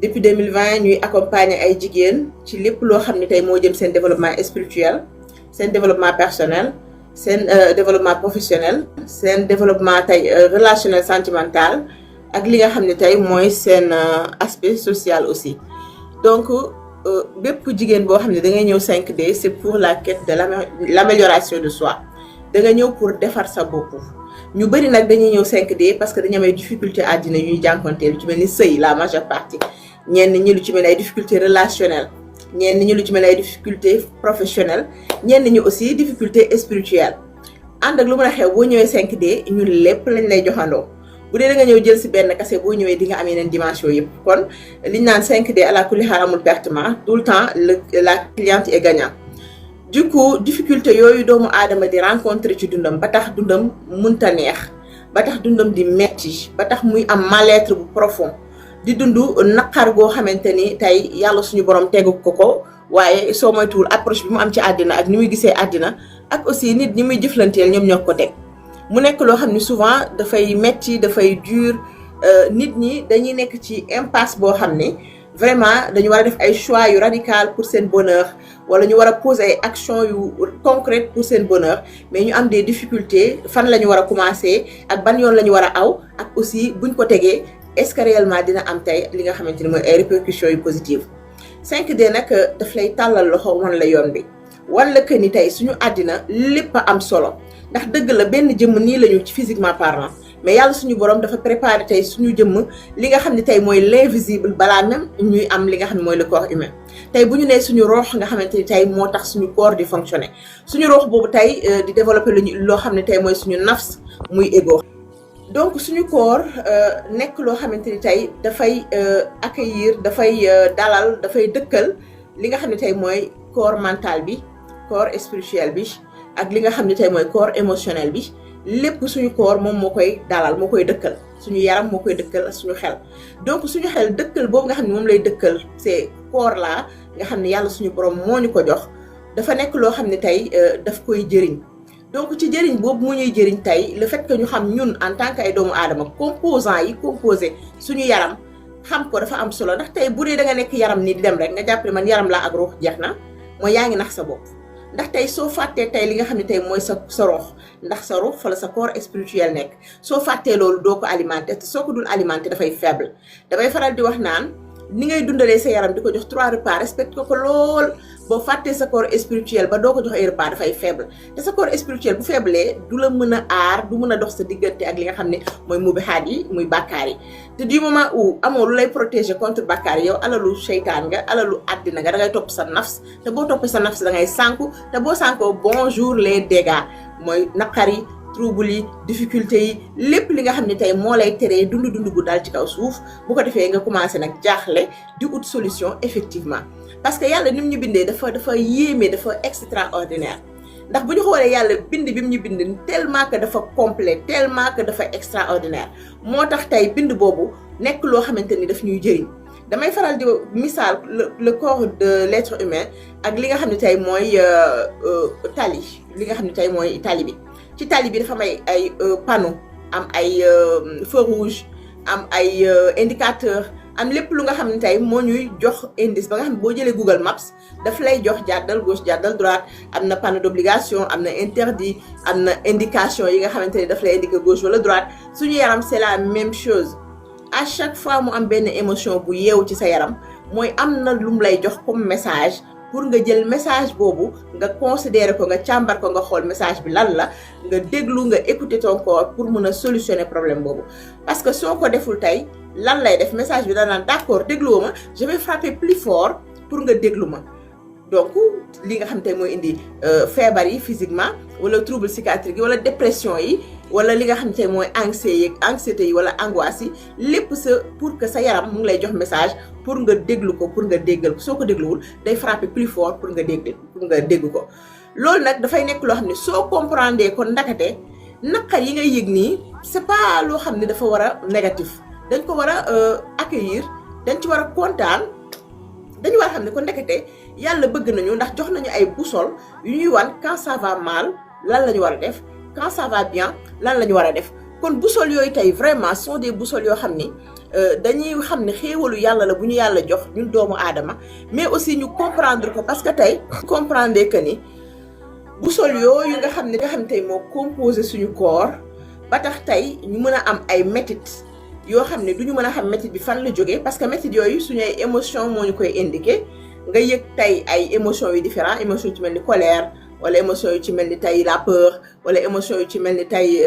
depuis 2020 ñuy accompagner ay jigéen ci lépp loo xam ne tey moo jëm seen développement spirituel seen développement personnel seen développement professionnel seen développement tey relationnel sentimental ak li nga xam ne tey mooy seen aspect social aussi. Donc bépp jigéen boo xam ne da ngay ñëw 5D c'est pour la quête de l'amélioration de soi. da nga ñëw pour defar sa bopp. ñu bëri nag dañuy ñëw 5D parce que dañu am ay difficulté àddina yuy jànkonteel lu ci mel ni sëy la majeure partie ñenn ñi lu ci mel ni ay difficulté relationnelle ñenn ñi lu ci mel ni ay difficulté professionnelle ñenn ñi aussi difficulté spirituelle. ànd ak lu mën a xew boo ñëwee 5D ñun lépp lañ lay joxandoo bu dee da nga ñëw jël si benn kase boo ñëwee di nga am yeneen dimension yëpp. kon liñ naan 5D à la kulli xaal amul pertement tout le temps la cliente est gagnant. du coup difficulté yooyu doomu aadama di rencontrer ci dundam ba tax dundam munta neex ba tax dundam di metti ba tax muy am mal-être bu profond di dund naqar goo xamante ni tey yàlla suñu borom tegu ko waaye soo moytuwul approche bi mu am ci àddina ak ni muy gisee àddina ak aussi nit ñi muy jëflanteel ñoom ñoo ko teg mu nekk loo xam ni souvent dafay metti dafay dur nit ñi dañuy nekk ci impasse boo xam ne vraiment dañu war a def ay choix yu radical pour seen bonheur wala ñu war a poser ay actions yu concrètes pour seen bonheur mais ñu am des difficultés fan la ñu war a commencer ak ban yoon la ñu war a aw ak aussi buñ ko tegee est-ce que réellement dina am tey li nga xamante ni mooy ay répercussions yu positives. 5D nag daf lay tàllal loxo wan la yoon bi wan la que ni tey suñu àddina lépp a am solo ndax dëgg la benn jëmm nii lañu ci physiquement parlant. mais yàlla suñu borom dafa préparé tey suñu jëmm li nga xam ne tey mooy l'invisible balaa même ñuy am li nga xam ne mooy le corps humain tey bu ñu nee suñu roox nga xamante ni tey moo tax suñu corps di fonctionner suñu roox boobu tey di développer loo xam ne tey mooy suñu nafs muy ego. donc suñu corps nekk loo xamante ni tey dafay accueillir dafay dalal dafay dëkkal li nga xam ne tey mooy corps mental bi corps spirituel bi ak li nga xam ne tey mooy corps émotionnel bi. lépp suñu corps moom moo koy dalal moo koy dëkkal suñu yaram moo koy dëkkal suñu xel donc suñu xel dëkkal boobu nga xam ne moom lay dëkkal c'est corps là nga xam ne yàlla suñu borom moo ñu ko jox dafa nekk loo xam ne tey daf koy jëriñ donc ci jëriñ boobu mu ñuy jëriñ tey le fait que ñu xam ñun en tant que ay doomu aadama composants yi composé suñu yaram xam ko dafa am solo ndax tey bu dee da nga nekk yaram ni di dem rek nga jàpp ne man yaram laa ak ruux jeex na mooy yaa ngi nax sa bopp. ndax tey soo fàttee tey li nga xam ne tey mooy sa ruux ndax sa ruux fa la sa corps spirituel nekk soo fàttee loolu doo ko alimenter te soo ko dul alimenter dafay faible damay faral di wax naan ni ngay dundalee sa yaram di ko jox 3 repas respecte ko lool boo fàttee sa corps spirituel ba doo ko jox ay repas dafay faible te sa corps spirituel bu faiblee du la mën a aar du mën a dox sa diggante ak li nga xam ne mooy mubihaat yi muy bàkkaar yi te du moment où amoo lu lay protéger contre bàkkaar yi yow alalu seytaan nga alalu àddina nga da ngay topp sa nafs te boo toppee sa nafs da ngay sànku te boo sànkoo bonjour les dégâts mooy naqar yi trouble yi difficulté yi lépp li nga xam ne tey moo lay teree dund gu dal ci kaw suuf bu ko defee nga commencé nag jaaxle di ut solution effectivement parce que yàlla ni mu ñu bindee dafa yéeme dafa extraordinaire ndax bu ñu xoolee yàlla bind bi mu ñu bind tellement que dafa complet tellement que dafa extraordinaire moo tax tey bind boobu nekk loo xamante ni daf ñuy jëriñ damay faral di misaal le corps de l'être humain ak li nga xam ne tey mooy tali li nga xam ne tey mooy tali bi ci tali bi dafa may ay panneau am ay feu rouge am ay indicateur am lépp lu nga xam ne tey moo ñuy jox indice ba nga xam ne boo jëlee Google Maps daf lay jox jàddal gauche jàddal droite am na panneau d'obligation am na interdit am na indication yi nga xamante ne daf lay indiquer gauche wala droite suñu yaram c'est la même chose à chaque fois mu am benn émotion bu yeewu ci sa yaram mooy am na lu mu lay jox comme message pour nga jël message boobu nga considérer ko nga càmbar ko nga xool message bi lan la nga déglu nga écouter ton corps pour mun a solutionner problème boobu parce que soo ko deful tey lan lay def message bi da naan d'accord dégluwoo ma je vais frapper plus fort pour nga déglu ma donc li nga xam tey mooy indi feebar yi physiquement wala trouble psychiatrique yi wala dépression yi wala li nga xam tey mooy anxiété yi wala angoisse yi lépp sa pour que sa yaram mu ngi lay jox message pour nga déglu ko pour nga déggal ko soo ko dégluwul day frapper plus fort pour nga dégg ko loolu nag dafay nekk loo xam ne soo comprendre ko ndakate naqar yi ngay yëg nii c'est pas loo xam ne dafa war a négatif dañ ko war a accueillir dañ ci war a kontaan dañu war a xam ne ko ndekete yàlla bëgg nañu ndax jox nañu ay boussole yu ñuy wan quand ça va mal lan la ñu war a def quand ça va bien lan la ñu war a def kon boussole yooyu tey vraiment sont des boussoles yoo xam ni dañuy xam ne xéewalu yàlla la bu ñu yàlla jox ñun doomu aadama mais aussi ñu comprendre ko parce que tey comprendre que ni boussole yooyu nga xam ne tey moo composé suñu corps ba tax tey ñu mën a am ay métit yoo xam ne du ñu mën a xam métit bi fan la jógee parce que métit yooyu suñu ay émotion moo ñu koy indiqué nga yëg tey ay émotions yu différents émotions yu ci mel ni colère wala émotions yu ci mel ni tey la peur wala émotions yu ci mel ni tey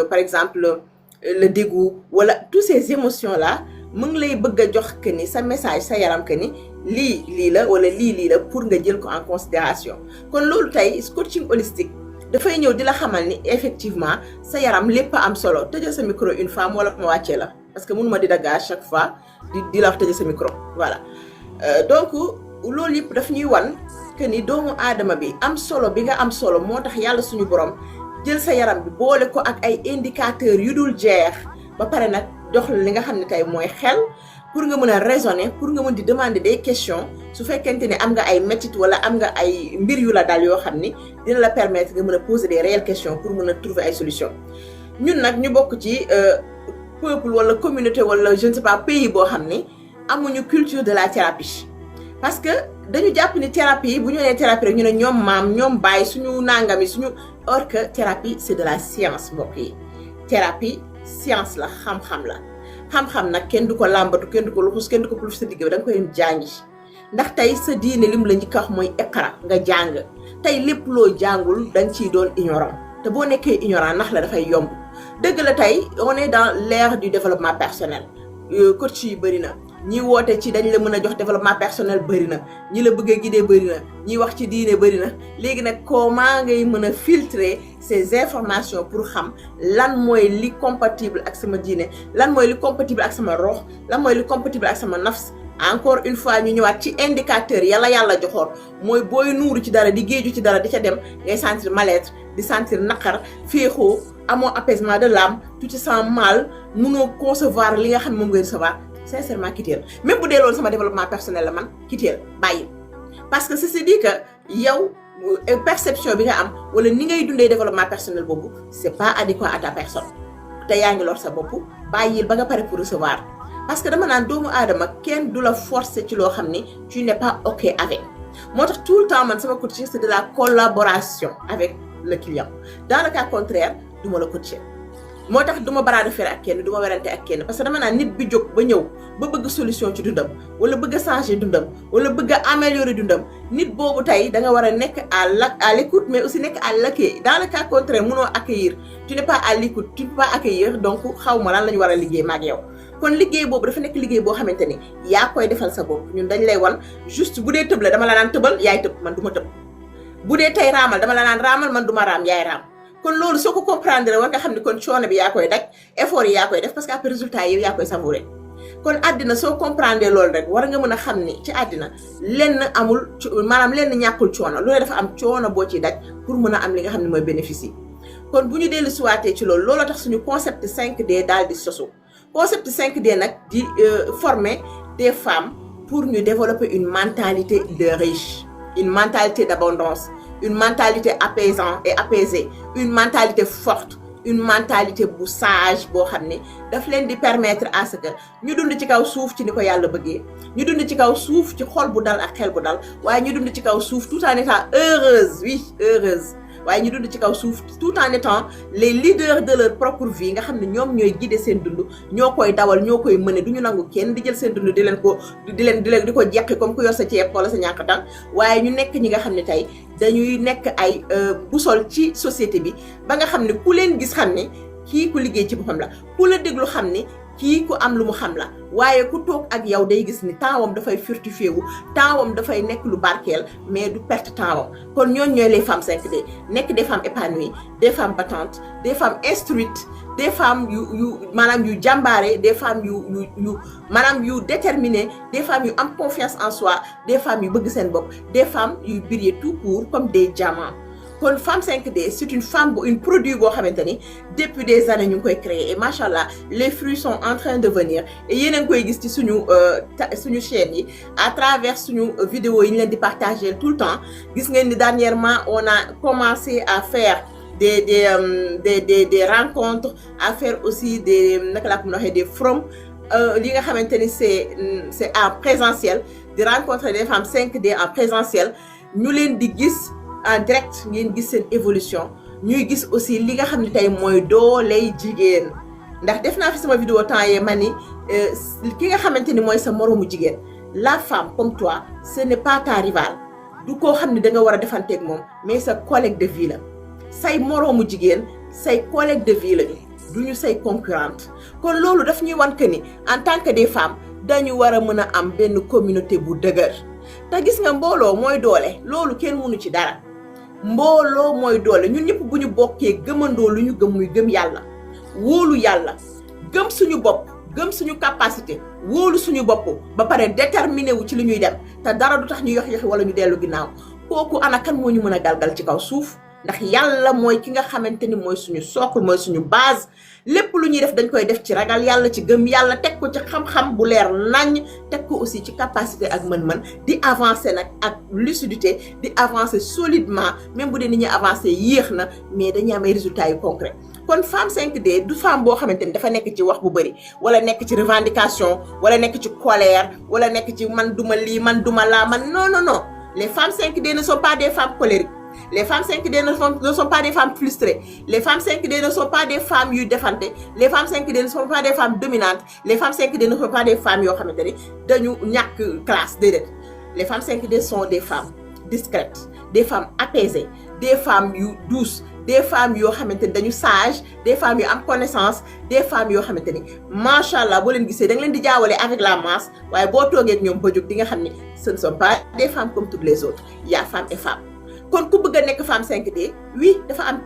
par exemple le dégoût wala toutes ces émotions là mu ngi lay bëgg a jox que ni sa message sa yaram que ni lii la wala lii la pour nga jël ko en considération kon loolu tey coaching holistique dafay ñëw di la xamal ni effectivement sa yaram lépp a am solo tëjal sa micro une fois wala ma wàccee la parce que mënuma di dagg à chaque fois di la wax tëjal sa micro voilà donc loolu yëpp daf ñuy wan que ni doomu aadama bi am solo bi nga am solo moo tax yàlla suñu borom jël sa yaram bi boole ko ak ay indicateurs yu dul jeex ba pare nag jox la li nga xam ne tey mooy xel pour nga mën a raisonner pour nga mën di demander des questions su fekkente ne am nga ay métit wala am nga ay mbir yu la dal yoo xam ni dina la permettre nga mën a poser des réelles questions pour mën a trouver ay solutions ñun nag ñu bokk ci peuple wala communauté wala je ne sais pas pays boo xam ni amuñu culture de la thérapie parce que dañu jàpp ni thérapie bu ñu nee thérapie rek ñu ne ñoom maam ñoom baay suñu nangam yi suñu or que thérapie c'est de la science mbokk yi thérapie science la xam-xam la xam-xam nag kenn du ko làmbatu kenn du ko luxus kenn du ko plus sa digg da nga koy dem jàngi ndax tey sa diine lim la njëkk a wax mooy iqra nga jàng tey lépp loo jàngul da nga ciy doon ignorant te boo nekkee ignorant ndax la dafay yomb dëgg la tey on est dans l'ère du développement personnel coach yi bëri na ñi woote ci dañ la mën a jox développement personnel bëri na ñi la bëgg a guider bëri na ñi wax ci diine bëri na léegi nag comment ngay mën a filtrer ces informations pour xam lan mooy li compatible ak sama diine lan mooy li compatible ak sama rox lan mooy li compatible ak sama nafs encore une fois ñu ñëwaat ci indicateur yàlla joxoon mooy booy nuuru ci dara di géeju ci dara di ca dem ngay sentir mal-être di sentir naqar féexoo amoo apaisement de l'âme tu te sens mal mënoo concevoir li nga xam ne moom ngay recevoir sincèrement quitteel même bu dee loolu sama développement personnel la man quitteel bàyyi parce que ceci dit que yow perception bi nga am wala ni ngay dundee développement personnel boobu c'est pas adéquat à ta personne te yaa ngi lor sa bopp bàyyil ba nga pare pour recevoir parce que dama naan doomu aadama kenn du la forcer ci loo xam ni tu n'es pas ok avec moo tax tout le temps man sama coaching c'est de la collaboration avec le client dans le cas contraire du ma la coacher moo tax du ma bras de fer ak kenn du ma werante ak kenn parce que dama naan nit bi jóg ba ñëw ba bëgg solution ci dundam wala bëgg a changer dundam wala bëgg a améliorer dundam nit boobu tey da nga war a nekk à l'écoute mais aussi nekk à l'accueil dans le cas contraire mënoo accueillir tu n'es pas à l'écoute tu ne peux pas accueillir donc xaw ma lan la ñu war a liggéey ma ak yow kon liggéey boobu dafa nekk liggéey boo xamante ni yaa koy defal sa bopp ñun dañ lay wan juste bu dee tëb la dama la naan tëbal yaay tëb man du ma tëb bu dee tey raamal dama la naan raamal man du ma raam yaay raam kon loolu soo ko comprendre war nga xam ne kon coono bi yaa koy daj effort yi yaa koy def parce que après résultat yi yaa koy savourer kon àddina soo comprendre loolu rek war nga mën a xam ni ci àddina lenn amul maanaam lenn ñàkkul coono lu ne dafa am coono boo ciy daj pour mën a am li nga xam ne mooy bénéfice yi kon bu ñu dellu siwaatee ci loolu looloo tax suñu concept 5D daal di sosu concept 5D nag di former des femmes pour ñu développer une mentalité de riche une mentalité d'abondance une mentalité apaisante et apaisée une mentalité forte une mentalité bu sage boo xam ne daf leen di permettre à ce que ñu dund ci kaw suuf ci ni ko yàlla bëggee ñu dund ci kaw suuf ci xol bu dal ak xel bu dal waaye ñu dund ci kaw suuf tout en étant heureuse oui heureuse waaye ñu dund ci kaw suuf tout en étant les leaders de leur propre vie nga xam ne ñoom ñooy guider seen dund ñoo koy dawal ñoo koy mëne du ñu nangu kenn di jël seen dund di ko jeqi comme ku yor sa ceeb wala sa ñàkk tàng waaye ñu nekk ñi nga xam ne tey dañuy nekk ay boussole ci société bi ba nga xam ne ku leen gis xam ne kii ku liggéey ci boppam la ku la déglu xam ne kii ku am lu mu xam la waaye ku toog ak yow day gis ni tempsam dafay fructifié wu tempsam dafay nekk lu barkeel mais du perte tempsam kon ñooñu ñooy les femmes 5D nekk des femmes épanouies des femmes battantes des femmes instruites des femmes yu maanaam yu jàmbaare des femmes yu maanaam yu déterminées des femmes yu am confiance en soi des femmes yu bëgg seen bopp des femmes yu briller tout court comme des diamants kon femme 5D c'est une femme une produit boo xamante ni depuis des années ñu ngi koy créer et machallah les fruits sont en train de venir et yéen a ngi koy gis ci suñu chaîne yi à travers suñu vidéo yi ñu leen di partager tout le temps gis ngeen ni dernièrement on a commencé à faire des rencontres à faire aussi des naka laa ko mën a waxee des forums li nga xamante ni c'est en présentiel di rencontrer des femmes 5D en présentiel ñu leen di gis en direct ngeen gis seen évolution ñuy gis aussi li nga xam ne tey mooy dooley jigéen ndax def naa fi sama vidéo temps yee ma ni ki nga xamante ni mooy sa moroomu jigéen la femme comme toi ce n'est pas ta rivale du koo xam ne da nga war a defanteeg moom mais sa collègue de vie la say moroomu jigéen say collègue de vie lañu duñu say concurrente kon loolu daf ñuy wan que ni en tant que des femmes dañu war a mën a am benn communauté bu dëgër te gis nga mbooloo mooy doole loolu kenn mënu ci dara mbooloo mooy doole ñun ñëpp bu ñu bokkee gëmandoo lu ñu gëm muy gëm yàlla wóolu yàlla gëm suñu bopp gëm suñu capacité wóolu suñu bopp ba pare déterminé wu ci li ñuy dem te dara du tax ñu yox wala ñu dellu ginnaaw kooku ana kan moo ñu mën a galgal ci kaw suuf ndax yàlla mooy ki nga xamante ni mooy suñu socle mooy suñu base lépp lu ñuy def dañ koy def ci ragal yàlla ci gëm yàlla teg ko ci xam-xam bu leer naññ teg ko aussi ci capacité ak mën-mën di avancer nag ak lucidité di avancer solidement même bu dee ni ñuy avancer yéex na mais dañuy am ay résultats yu concret kon femme 5D du femme boo xamante ni dafa nekk ci wax bu bëri wala nekk ci revendication wala nekk ci colère wala nekk ci man duma lii man duma laa man non non non les femmes 5D ne sont pas des femmes colériques. Les femmes 5D ne sont pas des femmes frustrées. Les femmes 5D ne sont pas des femmes yu defante. Les femmes 5D ne sont pas des femmes dominantes. Les femmes 5D ne sont pas des femmes yoo xamante ni dañu ñàkk classe déedéet. Les femmes 5D sont des femmes discrètes, des femmes apaisées, des femmes yu douces, des femmes yoo xamante ni dañu sage, des femmes yu am connaissance, des femmes yoo xamante ni macha allah boo leen gisee da nga leen di jaawale avec la masse waaye boo toogee ak ñoom ba jóg di nga xam ni ce ne sont pas des femmes comme toutes les autres. Il y a femmes et femmes. kon ku bëgg a nekk femme 5D oui dafa am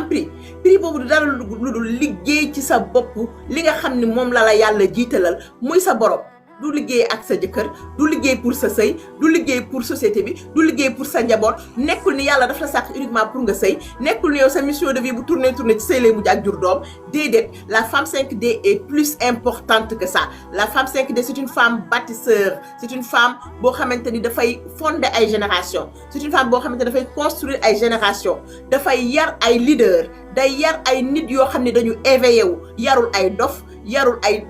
prix boobu du dara lu dul liggéey ci sa bopp li nga xam ni moom la yàlla jiitalal muy sa borom du liggéey ak sa jëkkër du liggéey pour sa sëy du liggéey pour société bi du liggéey pour sa njaboot nekkul ni yàlla daf la sàkk uniquement pour nga sëy nekkul ni yow sa mission de vie bu tourner ci sëy lay mujj ak jur doom déedéet la femme 5D est plus importante que ça la femme 5D c'est une femme bâtisseur c'est une femme boo xamante ni dafay fonder ay génération c'est une femme boo xamante ni dafay construire ay génération dafay yar ay leader day yar ay nit yoo xam ne dañu éveillé wu yarul ay dof yarul ay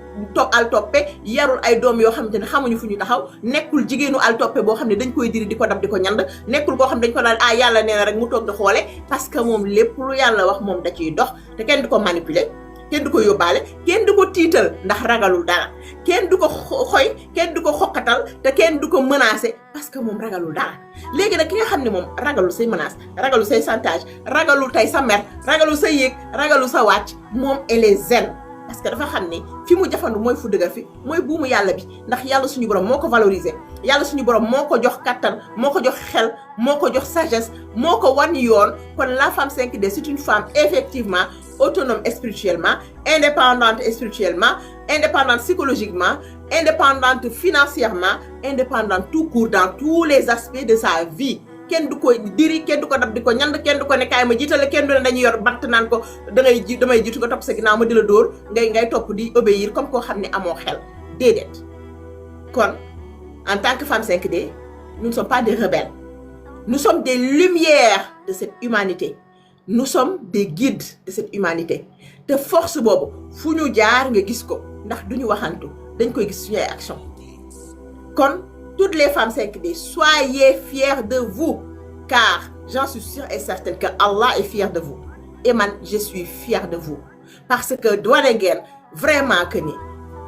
al toppe yarul ay doom yoo xamante ne xamuñu fu ñu taxaw nekkul jigéenu al toppe boo xam ne dañ koy diri di ko dab di ko ñand nekkul koo xam ne dañ ko naan yàlla nee na rek mu toog di xoole parce que moom lépp lu yàlla wax moom da ciy dox te kenn du ko manipuler kenn du ko yóbbaale kenn du ko tiital ndax ragalul dara kenn du ko xoy kenn du ko xoqatal te kenn du ko menacer parce que moom ragalul dara léegi nag ki nga xam ne moom ragalul say menace ragalul say chantage ragalul tey sa mer ragalul sa yéeg ragalul sa wàcc moom elle est zen parce que dafa xam ne fi mu jafandu mooy fu dëgër fi mooy buumu yàlla bi ndax yàlla suñu borom moo ko valoriser yàlla suñu borom moo ko jox kattan moo ko jox xel moo ko jox sagesse moo ko wan yoon kon la femme 5D c'est une femme effectivement autonome spirituellement indépendante spirituellement indépendante psychologiquement indépendante financièrement indépendante tout court dans tous les aspects de sa vie kenn du ko diri kenn du ko dab di ko ñand kenn du ko ne kaay ma jiitale kenn du ne dañuy yor bant naan ko damay jiitu nga topp sa ginnaaw ma di la dóor ngay topp di obéir comme koo xam ne amoo xel déedéet kon en tant que femme 5D nous ne sommes pas des rebelles nous sommes des lumières de cette humanité nous sommes des guides de cette humanité te force boobu fu ñu jaar nga gis ko ndax duñu waxantu dañ koy gis suñu ay action kon toutes les femmes 5D, soyez fiers de vous, car j'en suis sûre et certaine que Allah est fier de vous. Et man, je suis fière de vous. Parce que doone ngeen vraiment que ni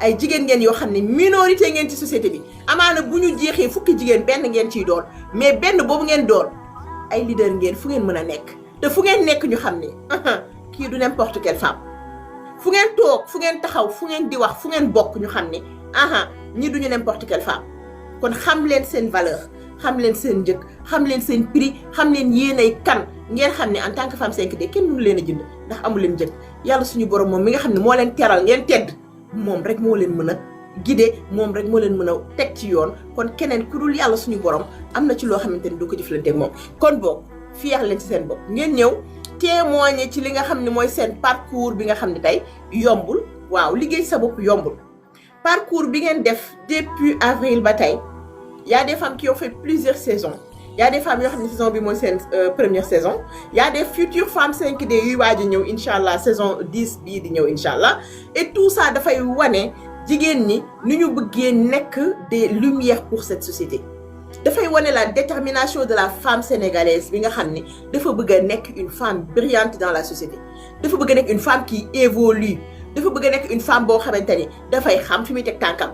ay jigéen ngeen yoo xam ne minorité ngeen ci société bi amaana bu ñu jeexee fukki jigéen benn ngeen ciy doon mais benn boobu ngeen doon ay leader ngeen fu ngeen mën a nekk te fu ngeen nekk ñu xam ne kii du n'importe quelle femme fu ngeen toog fu ngeen taxaw fu ngeen di wax fu ngeen bokk ñu xam ne ñii duñu n'importe quelle femme kon xam leen seen valeur xam leen seen njëg xam leen seen prix xam leen yéenay kan ngeen xam ne en tant que femme 5D kenn mënu leen a jënd ndax amu leen njëg yàlla suñu borom moom mi nga xam ne moo leen teral ngeen tedd moom rek moo leen mën a guider moom rek moo leen mën a teg ci yoon kon keneen ku dul yàlla suñu borom am na ci loo xamante ni du ko jëflante ak moom kon boog fier leen ci seen bopp ngeen ñëw témoigner ci li nga xam ne mooy seen parcours bi nga xam ne tey yombul waaw liggéey sa bopp yombul parcours bi ngeen def depuis avril ba tey y a des femmes qui ont fait plusieurs saisons y a des femmes yoo xam ne saison bi mooy seen première saison y a des futures femmes 5D yuy waaj a ñëw incha allah saison 10 bii di ñëw incha allah et tout ça dafay wane jigéen ñi ni ñu bëggee nekk des lumières pour cette société dafay wane la détermination de la femme sénégalaise bi nga xam ni dafa bëgg a nekk une femme brillante dans la société dafa bëgg a nekk une femme qui évolue dafa bëgg a nekk une femme boo xamante ni dafay xam fi muy teg tànkam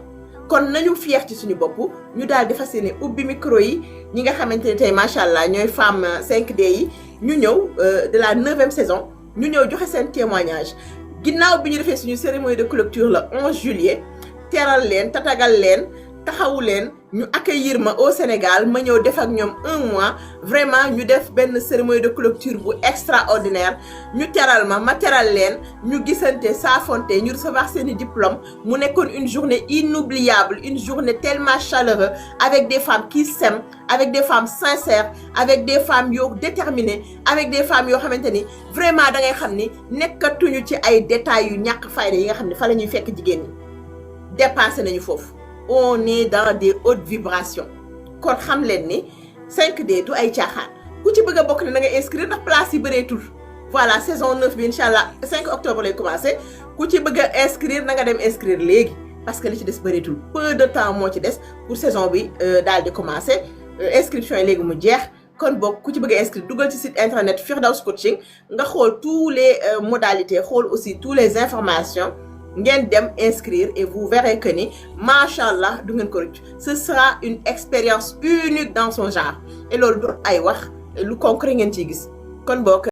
kon nañu fier ci suñu bopp ñu daal di fas yéene ubbi micro yi ñi nga xamante ne tey macha allah ñooy femme 5D yi ñu ñëw de la 9e saison ñu ñëw joxe seen témoignage ginnaaw bi ñu defee suñu cérémonie de clôture le 11 juillet teral leen tatagal leen taxawu leen ñu accueillir ma au Sénégal ma ñëw def ak ñoom 1 mois vraiment ñu def benn cérémonie de clôture bu extraordinaire ñu teral ma teral leen ñu gisante saafonte ñu recevoir seeni diplôme mu nekkoon une journée inoubliable une journée tellement chaleureuse avec des femmes qui s'aiment avec des femmes sincères avec des femmes yoo déterminées avec des femmes yoo xamante ni vraiment da ngay xam ni nekkatuñu ci ay détails yu ñàkk fayda yi nga xam ne fa la ñuy fekk jigéen ñi dépassé nañu foofu on est dans des hautes vibrations kon xam leen ni 5D du ay caaxaan ku ci bëgg a bokk ne da nga inscrire ndax place yi bëreetul voilà saison 9 bi incha allah 5 octobre lay commencé ku ci bëgg a inscrire na nga dem inscrire léegi parce que li ci des bëreetul peu de temps moo ci des pour saison bi daal di commencé inscription yi léegi mu jeex kon bokk ku ci bëgg a inscrire dugal ci site internet Firdaws Coaching nga xool tous les modalités xool aussi tous les informations ngeen dem inscrire et vous verrez que ni machallah du ngeen ko rëcc ce sera une expérience unique dans son genre et loolu du ay wax lu concret ngeen ciy gis kon bokk